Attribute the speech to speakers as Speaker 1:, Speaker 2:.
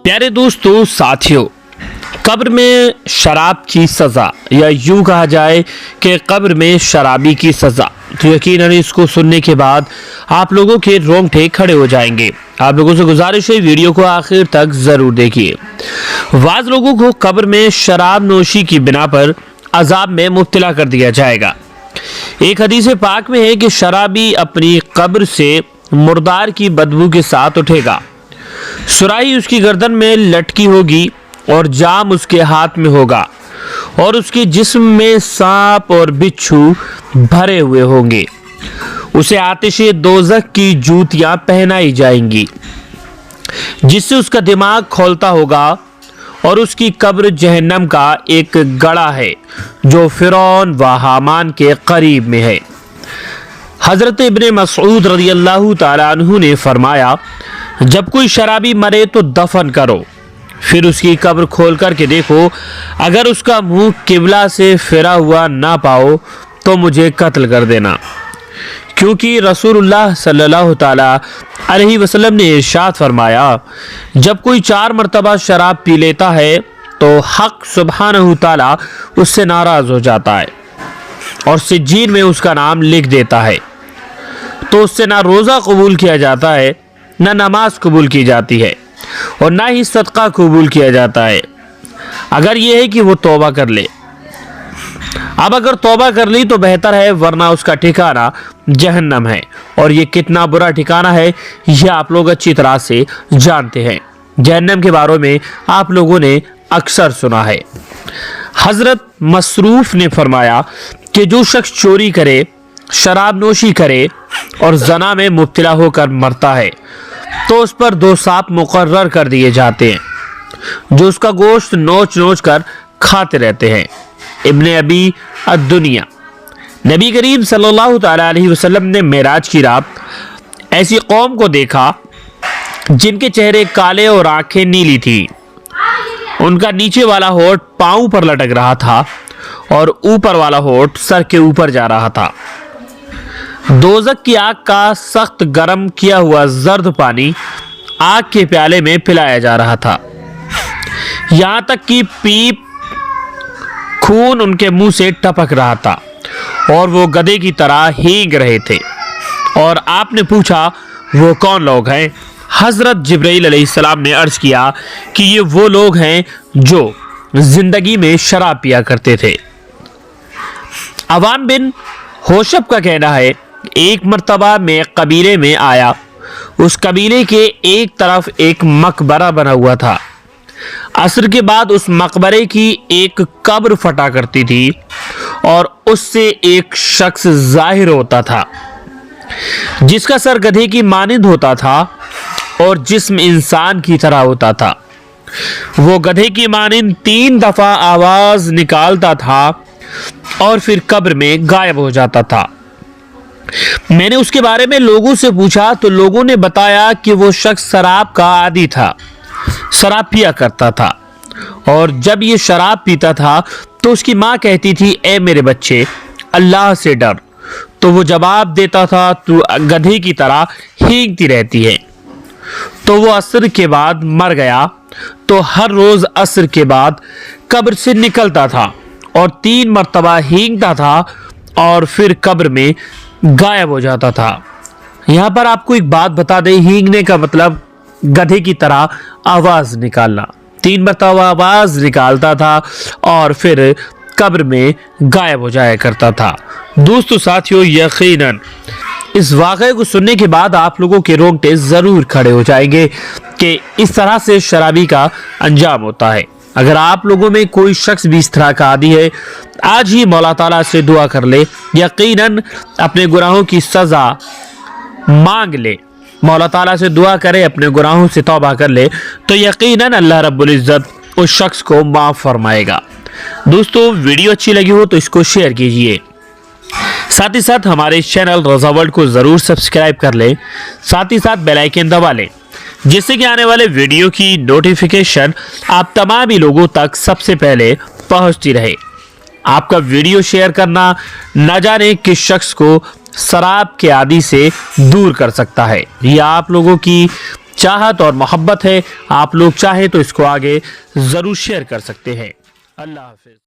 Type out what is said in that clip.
Speaker 1: प्यारे दोस्तों साथियों, कब्र में शराब की सज़ा या यूँ कहा जाए कि कब्र में शराबी की सज़ा, तो यकीनन इसको सुनने के बाद आप लोगों के रोंगटे खड़े हो जाएंगे। आप लोगों से गुजारिश है वीडियो को आखिर तक ज़रूर देखिए। बाज़ लोगों को कब्र में शराब नोशी की बिना पर अजाब में मुब्तला कर दिया जाएगा। एक हदीस पाक में है कि शराबी अपनी कब्र से मुर्दार की बदबू के साथ उठेगा, सुराही उसकी गर्दन में लटकी होगी और जाम उसके हाथ में होगा और उसके जिस्म में सांप और बिच्छू भरे हुए होंगे। उसे आतिशे दोज़ख की जूतियां पहनाई जाएंगी जिससे उसका दिमाग खोलता होगा और उसकी कब्र जहन्नम का एक गड़ा है जो फिरौन व हामान के करीब में है। हज़रत इब्ने मसऊद रज़ियल्लाहु ताला अन्हु ने फरमाया, जब कोई शराबी मरे तो दफन करो, फिर उसकी कब्र खोल कर के देखो, अगर उसका मुंह किबला से फिरा हुआ ना पाओ तो मुझे कत्ल कर देना। क्योंकि रसूलुल्लाह सल्लल्लाहु ताला अलैहि वसल्लम ने इरशाद फरमाया, जब कोई 4 मरतबा शराब पी लेता है तो हक सुब्हानहु ताला उससे नाराज़ हो जाता है और सिज्जीन में उसका नाम लिख देता है, तो उससे ना रोज़ा कबूल किया जाता है, ना नमाज कबूल की जाती है और ना ही सदका कबूल किया जाता है, अगर ये है कि वो तौबा कर ले। अब अगर तौबा कर ली तो बेहतर है, वरना उसका ठिकाना जहन्नम है और ये कितना बुरा ठिकाना है ये आप लोग अच्छी तरह से जानते हैं। जहन्नम के बारे में आप लोगों ने अक्सर सुना है। हज़रत मसरूफ ने फरमाया कि जो शख्स चोरी करे, शराब नोशी करे और जना में मुब्तला होकर मरता है तो उस पर 2 सांप मुकर्रर कर दिए जाते हैं जो उसका गोश्त नोच नोच कर खाते रहते हैं। इब्ने अबी अद-दुनिया। नबी करीम सल्लल्लाहु ताला अलैहि वसल्लम ने मेराज की रात ऐसी कौम को देखा जिनके चेहरे काले और आंखें नीली थी। उनका नीचे वाला होंठ पांव पर लटक रहा था और ऊपर वाला होंठ सर के ऊपर जा रहा था। दोज़ख की आग का सख्त गर्म किया हुआ जर्द पानी आग के प्याले में पिलाया जा रहा था, यहां तक कि पीप खून उनके मुंह से टपक रहा था और वो गधे की तरह हींग रहे थे। और आपने पूछा वो कौन लोग हैं? हज़रत जिब्राइल अलैहिस्सलाम ने अर्ज किया कि ये वो लोग हैं जो जिंदगी में शराब पिया करते थे। अवान बिन होशब का कहना है, एक मर्तबा मैं कबीले में आया, उस कबीले के एक तरफ एक मकबरा बना हुआ था। असर के बाद उस मकबरे की एक कब्र फटा करती थी और उससे एक शख्स जाहिर होता था जिसका सर गधे की मानिंद होता था और जिस्म इंसान की तरह होता था। वो गधे की मानिंद 3 दफा आवाज निकालता था और फिर कब्र में गायब हो जाता था। मैंने उसके बारे में लोगों से पूछा तो लोगों ने बताया कि वो शख्स शराब का आदी था, शराब पिया करता था और जब ये शराब पीता था तो उसकी माँ कहती थी, ए मेरे बच्चे अल्लाह से डर, तो वो जवाब देता था, तू गधे की तरह हींगती रहती है। तो वो असर के बाद मर गया तो हर रोज असर के बाद कब्र से निकलता था और 3 मरतबा हींगता था और फिर कब्र में गायब हो जाता था। यहाँ पर आपको एक बात बता दें, हींगने का मतलब गधे की तरह आवाज निकालना। 3 मरतबा आवाज निकालता था और फिर कब्र में गायब हो जाया करता था। दोस्तों साथियों, यकीनन इस वाक़े को सुनने के बाद आप लोगों के रोंगटे ज़रूर खड़े हो जाएंगे कि इस तरह से शराबी का अंजाम होता है। अगर आप लोगों में कोई शख्स भी इस तरह का आदी है, आज ही मौला ताला से दुआ कर ले, यकीनन अपने गुनाहों की सज़ा मांग ले, मौला ताला से दुआ करे, अपने गुनाहों से तौबा कर ले, तो यकीनन अल्लाह रब्बुल इज़्ज़त उस शख्स को माफ़ फरमाएगा। दोस्तों, वीडियो अच्छी लगी हो तो इसको शेयर कीजिए, साथ ही साथ हमारे चैनल रज़ा वर्ल्ड को ज़रूर सब्सक्राइब कर लें, साथ ही साथ बेल आइकन दबा लें जिससे कि आने वाले वीडियो की नोटिफिकेशन आप तमाम ही लोगों तक सबसे पहले पहुंचती रहे। आपका वीडियो शेयर करना न जाने किस शख्स को शराब के आदी से दूर कर सकता है। यह आप लोगों की चाहत और मोहब्बत है। आप लोग चाहें तो इसको आगे ज़रूर शेयर कर सकते हैं। अल्लाह हाफिज़।